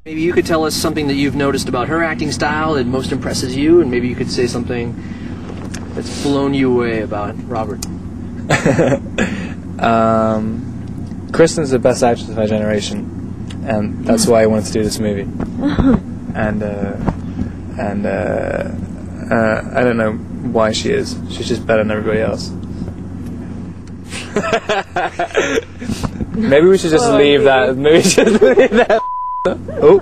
Maybe you could tell us something that you've noticed about her acting style that most impresses you, and maybe you could say something that's blown you away about Robert. Kristen's the best actress of her generation, and that's why I wanted to do this movie. And I don't know why she is. She's just better than everybody else. Maybe we should just leave that. Maybe we should leave that. Oh.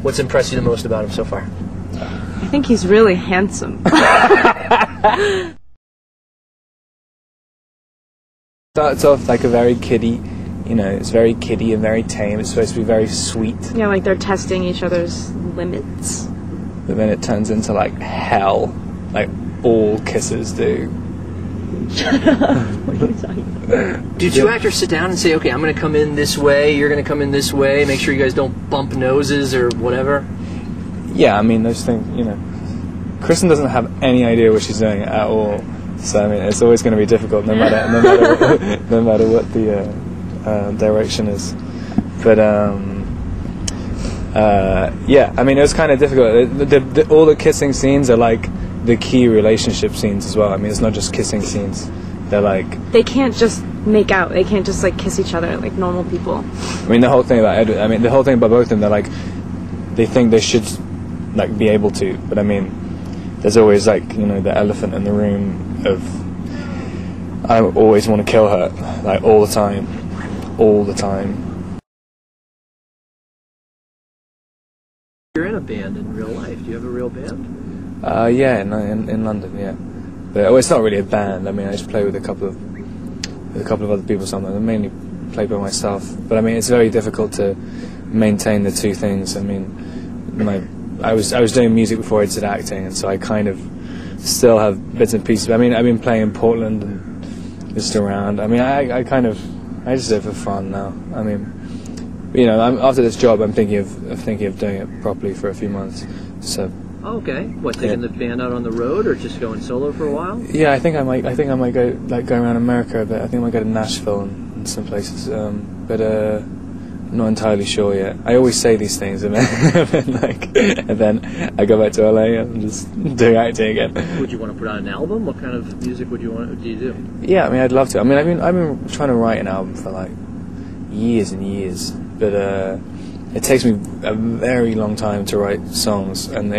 What's impressed you the most about him so far? I think he's really handsome. Starts off like a very kiddie, you know, it's very kiddie and very tame. It's supposed to be very sweet. Yeah, like they're testing each other's limits. But then it turns into like hell, like all kisses do. Shut up. What are you talking about? Do two actors sit down and say, okay, I'm going to come in this way, you're going to come in this way, make sure you guys don't bump noses or whatever? Yeah, I mean, those things, you know. Kristen doesn't have any idea what she's doing at all. So, I mean, it's always going to be difficult no matter what the direction is. But, yeah, I mean, it was kind of difficult. All the kissing scenes are like the key relationship scenes as well. I mean, it's not just kissing scenes. They're like... They can't just make out. They can't just, like, kiss each other like normal people. I mean, the whole thing about Edward... I mean, the whole thing about both of them, they're like... They think they should, like, be able to. But, I mean, there's always, like, you know, the elephant in the room of... I always want to kill her. Like, all the time. All the time. You're in a band in real life. Do you have a real band? Yeah, in London, yeah. But it's not really a band. I mean, I just play with a couple of other people sometimes. I mainly play by myself. But I mean, it's very difficult to maintain the two things. I mean, I was doing music before I did acting, and so I kind of still have bits and pieces. I mean, I've been playing in Portland and just around. I mean, I just do it for fun now. I mean, you know, after this job, I'm thinking of doing it properly for a few months. So. Okay. What, taking the band out on the road, or just going solo for a while? Yeah, I think I might go around America a bit. I think I might go to Nashville and some places, but I'm not entirely sure yet. I always say these things, and then I go back to LA and just do acting again. Would you want to put out an album? What kind of music do you do? Yeah, I mean, I'd love to. I mean, I've been trying to write an album for like years and years, but it takes me a very long time to write songs, and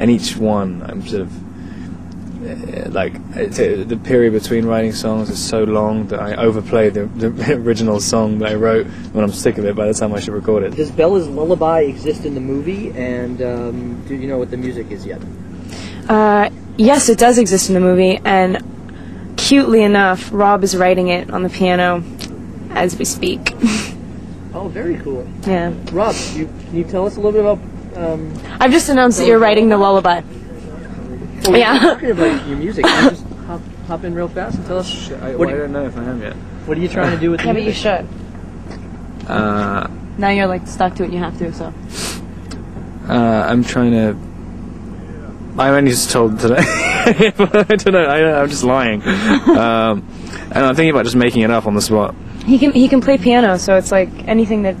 each one I'm sort of the period between writing songs is so long that I overplay the original song that I wrote when I'm sick of it by the time I should record it. Does Bella's Lullaby exist in the movie, and do you know what the music is yet? Yes, it does exist in the movie, and cutely enough, Rob is writing it on the piano as we speak. Oh, very cool. Yeah. Rob, can you tell us a little bit about... I've just announced that you're writing the lullaby. Well, yeah. Talking about your music, can you just hop in real fast and tell us... I don't know if I am yet. What are you trying to do with the music? Yeah, but you should. Now you're like stuck to it, you have to, so... I'm trying to... I only just told today. I don't know, I'm just lying. And I'm thinking about just making it up on the spot. He can play piano, so it's like anything that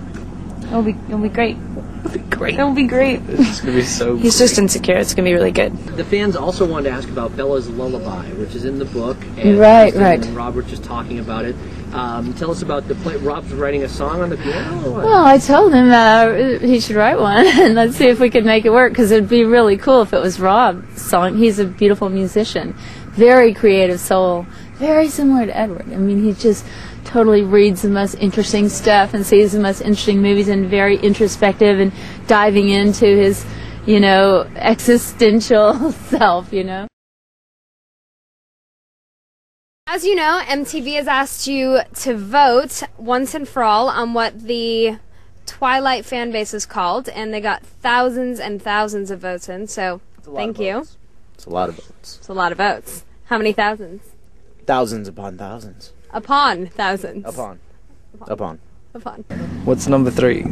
it'll be great. It'll be great. It's gonna be so. He's just insecure. It's gonna be really good. The fans also wanted to ask about Bella's Lullaby, which is in the book. And right. And Robert just talking about it. Tell us about the play. Rob's writing a song on the piano. Or what? Well, I told him he should write one, and let's see if we could make it work. Because it'd be really cool if it was Rob's song. He's a beautiful musician, very creative soul, very similar to Edward. I mean, he just totally reads the most interesting stuff and sees the most interesting movies, and very introspective and diving into his, you know, existential self, you know. As you know, MTV has asked you to vote once and for all on what the Twilight fan base is called, and they got thousands and thousands of votes in, so thank you. It's a lot of votes. It's a lot of votes. How many thousands? Thousands upon thousands. Upon thousands. Upon. What's number 3?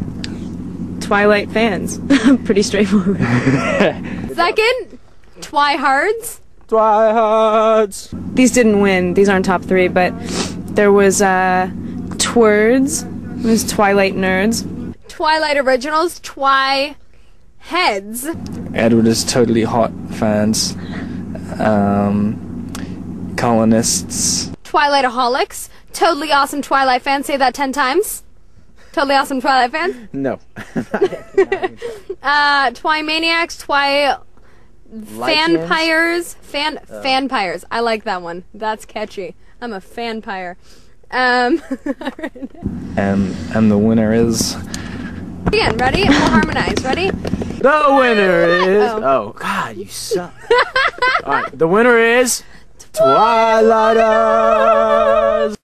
Twilight fans. Pretty straightforward. Second, Twihards. These didn't win. These aren't top 3, but there was Twerds, There's Twilight nerds. Twilight originals, heads. Edward is totally hot fans. Colonists. Twilightaholics. Totally awesome Twilight fans. Say that 10 times. Totally awesome Twilight fans. No. Twimaniacs, Fanpires. Fanpires. I like that one. That's catchy. I'm a fanpire. And the winner is... Again, ready? We'll harmonize. Ready? The winner is... Oh. Oh, God, you suck. All right, the winner is... Twilighters!